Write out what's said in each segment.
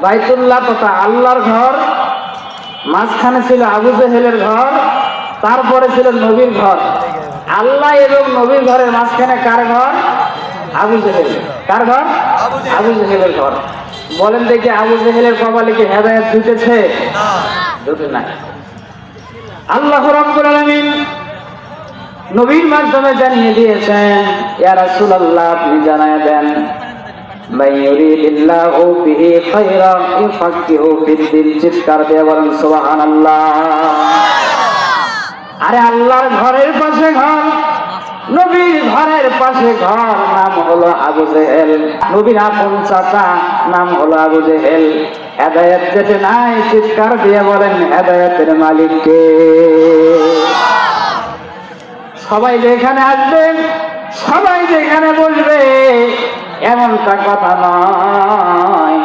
বাইতুল্লাহ তথা আল্লাহর ঘর, মাঝখানে ছিল আবু জেহেলের ঘর, তারপরে ছিল নবীর ঘর। আল্লাহ এবং নবীর ঘরের মাঝখানে কার ঘর? আবু জেহেল। কার ঘর? আবু জেহেলের ঘর। বলেন দেখি, আবু জেহেলের কপালে কি হেদায়েত জুটেছে? জুটে নাই। আল্লাহ রাব্বুল আলামিন নবীর মাধ্যমে জানিয়ে দিয়েছেন, ইয়া রাসূলুল্লাহ আপনি জানায় দেন, মান ইউরিদিল্লাহু বিহি খায়রান ইউফাক্কিহু ফিদ্দিন। চিৎকার দিয়ে বলেন সুবহানাল্লাহ। আরে আল্লাহর ঘরের পাশে ঘর, নবীর ঘরের পাশে ঘর, নাম হলো আবু জেহেল। নবীর আপন চাচা, নাম হলো আবু জেহেল। হেদায়েত যেতে নাই, চিৎকার দিয়ে বলেন হেদায়েতের মালিক কে? সবাই যেখানে আসবেন, সবাই যেখানে বসবে, এমনটা কথা নয়।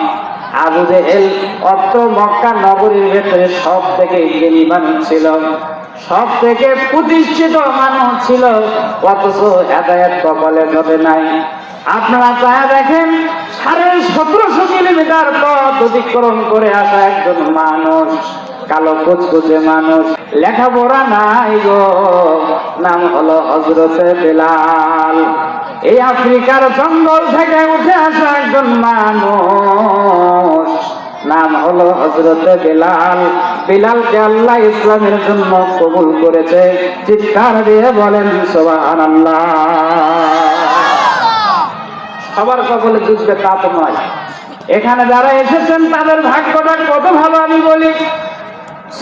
আবু জেহেল অত্র মক্কা নগরীর ভেতরে সব থেকে জ্ঞানী মানুষ ছিল, সব থেকে প্রতিষ্ঠিত মানুষ ছিল, অথচ হেদায়েত কপালে জোটে নাই। আপনারা চায় দেখেন, 1750 কিলোমিটার পথ অতিক্রম করে আসা একজন মানুষ, কালো কুচকুচে মানুষ, লেখাপড়া নাই গো, নাম হলো হযরতে বেলাল। এই আফ্রিকার জঙ্গল থেকে উঠে আসা একজন মানুষ, নাম হলো হযরতে বেলাল। বেলালকে আল্লাহ ইসলামের জন্য কবুল করেছে। চিৎকার দিয়ে বলেন সুবহানাল্লাহ। সবার কপালে জুটবে তা তো নয়। এখানে যারা এসেছেন তাদের ভাগ্যটা কত ভালো আমি বলি।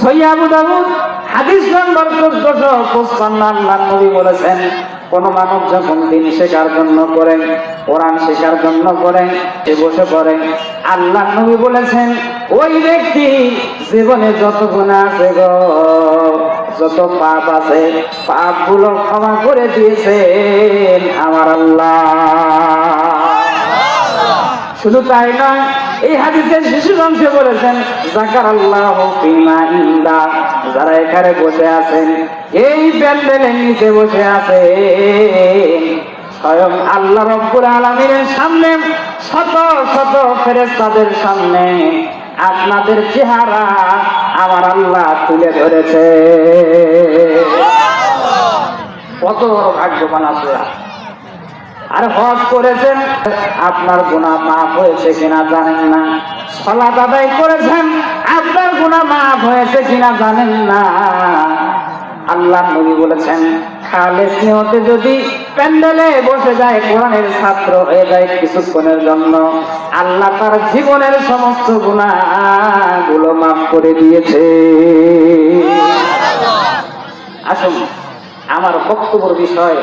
সহিহ আবু দাউদ হাদিস নম্বর 1455, আল্লাহর নবী বলেছেন, কোন মানব যখন দিন শেখার জন্য করেন, কোরআন শেখার জন্য করেন, সে বসে পড়ে, আল্লাহর নবী বলেছেন, ওই ব্যক্তি জীবনে যত গুনাহ আছে গো, যত পাপ আছে, পাপগুলো ক্ষমা করে দিয়েছেন আমার আল্লাহ। শুধু তাই নয়, এই হাদিসের শেষ অংশে বলেছেন, যাকারাল্লাহু ফিমা ইনদা। যারা এখানে বসে আছেন, এই প্যান্ডেলের নিচে বসে আছেন, স্বয়ং আল্লাহ রাব্বুল আলামিনের সামনে, শত শত ফেরেশতাদের সামনে আপনাদের চেহারা আমার আল্লাহ তুলে ধরেছে। কত বড় ভাগ্যবান আপনারা। আর হজ করেছেন, আপনার গুনাহ মাফ হয়েছে কিনা জানেন না। সালাত আদায় করেছেন, আপনার গুনাহ মাফ হয়েছে কিনা জানেন না। আল্লাহর নবী বলেছেন, খালেস নিয়তে যদি প্যান্ডেলে বসে যায়, কোরআনের ছাত্র হয়ে যায় কিছুক্ষণের জন্য, আল্লাহ তার জীবনের সমস্ত গুনাহগুলো মাফ করে দিয়েছে। আসুন, আমার বক্তব্যের বিষয়